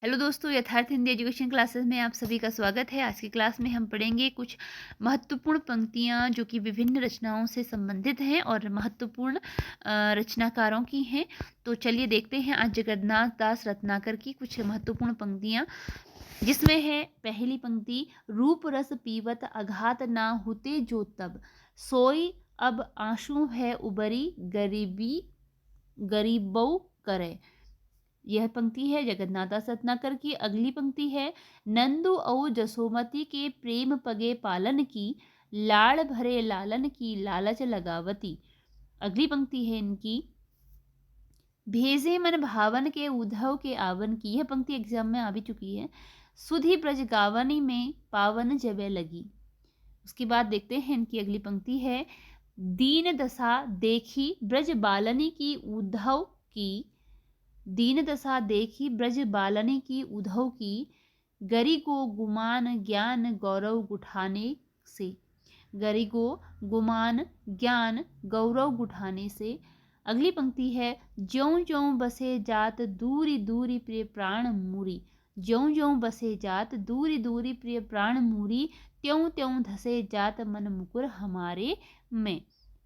Hello दोस्तों, यथार्थ Hindi education classes में आप सभी का स्वागत है। आज की क्लास में हम पढ़ेंगे कुछ महत्वपूर्ण पंक्तियां जो कि विभिन्न रचनाओं से संबंधित हैं और महत्वपूर्ण रचनाकारों की हैं। तो चलिए देखते हैं आज जगन्नाथ दास रत्नाकर की कुछ महत्वपूर्ण पंक्तियां, जिसमें है पहली पंक्ति, रूप रस पीवत अघात ना होते जो तब, सोई अब आंसू है उबरी गरीबौ करे। यह पंक्ति है जगन्नाथ दास रत्नाकर की। अगली पंक्ति है, नंदु औ जसोमती के प्रेम पगे पालन की, लाड़ भरे लालन की लालच लगावती। अगली पंक्ति है इनकी, भेजे मन भावन के उद्धव के आवन की। यह पंक्ति एग्जाम में आ भी चुकी है। सुधि ब्रज गावनी में पावन जबे लगी। उसके बाद देखते हैं इनकी अगली पंक्ति है, दीन दशा देखी ब्रज बालनी की उद्धव की, दीन दशा देखी ब्रज बालनी की उद्धव की, गरी को गुमान ज्ञान गौरव गुठाने से। गरी को गुमान ज्ञान गौरव गुठाने से। अगली पंक्ति है, ज्यों ज्यों बसे जात दूरी दूरी प्रिय प्राण मूरी। ज्यों ज्यों बसे जात दूरी दूरी प्रिय प्राण मूरी, त्यों त्यों धसे जात मन मुकुर हमारे में।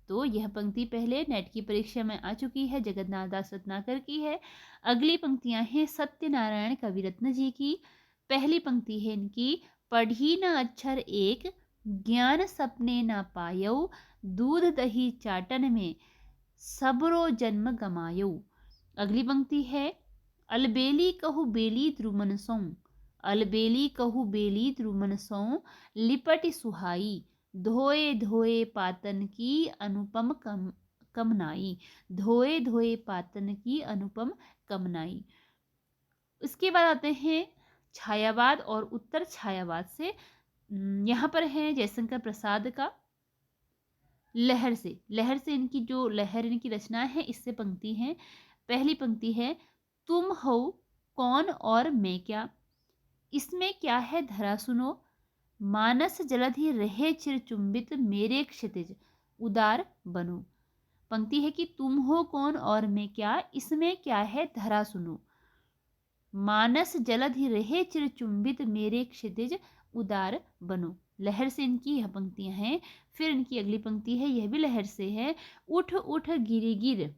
तो यह पंक्ति पहले नेट की परीक्षा में आ चुकी है, जगन्नाथ दास रत्नाकर की है। अगली पंक्तियां हैं सत्यनारायण कविरत्न जी की। पहली पंक्ति है इनकी, पढ़ी न अक्षर एक ज्ञान सपने न पायो, दूध दही चाटन में सबरो जन्म गमायो। अगली पंक्ति है, अलबेली कहु बेली द्रुमन सौ, अलबेली कहु बेली द्रुमन सौ, लिपट सुहाई, धोए धोए पातन की अनुपम कमनाई। धोए धोए पातन की अनुपम कमनाई। इसके बाद आते हैं छायावाद और उत्तर छायावाद से। यहाँ पर है जयशंकर प्रसाद का लहर से। लहर से इनकी जो लहर इनकी रचना है, इससे पंक्ति है। पहली पंक्ति है, तुम हो कौन और मैं क्या, इसमें क्या है धरा सुनो, मानस जलधि रहे चिर चुंबित मेरे क्षितिज उदार बनो। पंक्ति है कि तुम हो कौन और मैं क्या, इसमें क्या है धरा सुनो, मानस जलधि रहे चिर चुंबित मेरे क्षितिज उदार बनो। लहर से इनकी यह पंक्तियां हैं। फिर इनकी अगली पंक्ति है, यह भी लहर से है, उठ उठ गिर गिर,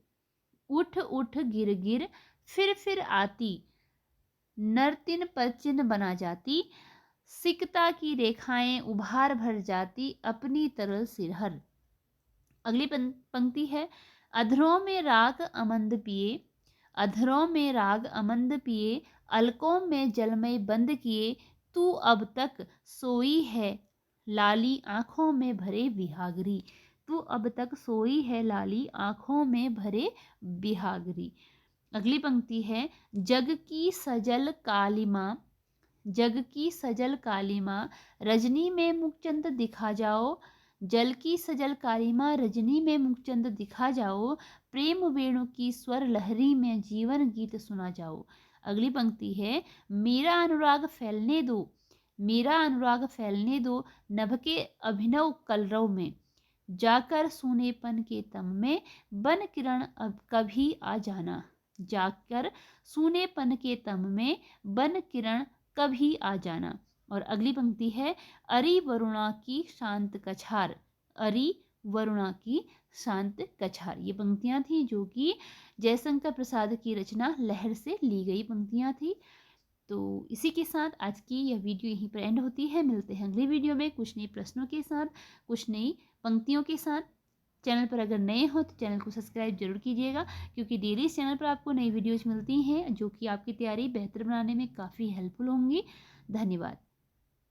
उठ उठ गिर गिर फिर आती, नर्तिन पचिन बना जाती, सिकता की रेखाएं उभार भर जाती, अपनी तरह सिरहर। अगली पंक्ति है, अधरों में राग अमंद पिए, अधरों में राग अमंद पिए, अलकों में जलमय बंद किए, तू अब तक सोई है लाली आंखों में भरे बिहागरी। तू अब तक सोई है लाली आंखों में भरे बिहागरी। अगली पंक्ति है, जग की सजल कालिमा, जग की सजल कालिमा रजनी में मुखचंद दिखा जाओ, जल की सजल कालिमा रजनी में मुखचंद दिखा जाओ, प्रेम वेणु की स्वर लहरी में जीवन गीत सुना जाओ। अगली पंक्ति है, मेरा अनुराग फैलने दो, मेरा अनुराग फैलने दो, नभ के अभिनव कलरव में, जाकर सूनेपन के तम में बन किरण अब कभी आ जाना। जाकर सूनेपन के तम में बन किरण कभी आ जाना। और अगली पंक्ति है, अरि वरुणा की शांत कछार, अरि वरुणा की शांत कछार। ये पंक्तियां थी जो कि जयशंकर प्रसाद की रचना लहर से ली गई पंक्तियां थी। तो इसी के साथ आज की यह वीडियो यहीं पर एंड होती है। मिलते हैं अगली वीडियो में कुछ नए प्रश्नों के साथ, कुछ नई पंक्तियों के साथ। चैनल पर अगर नए हो तो चैनल को सब्सक्राइब जरूर कीजिएगा, क्योंकि डेली इस चैनल पर आपको नई वीडियोज मिलती हैं जो कि आपकी तैयारी बेहतर बनाने में काफ़ी हेल्पफुल होंगी। धन्यवाद।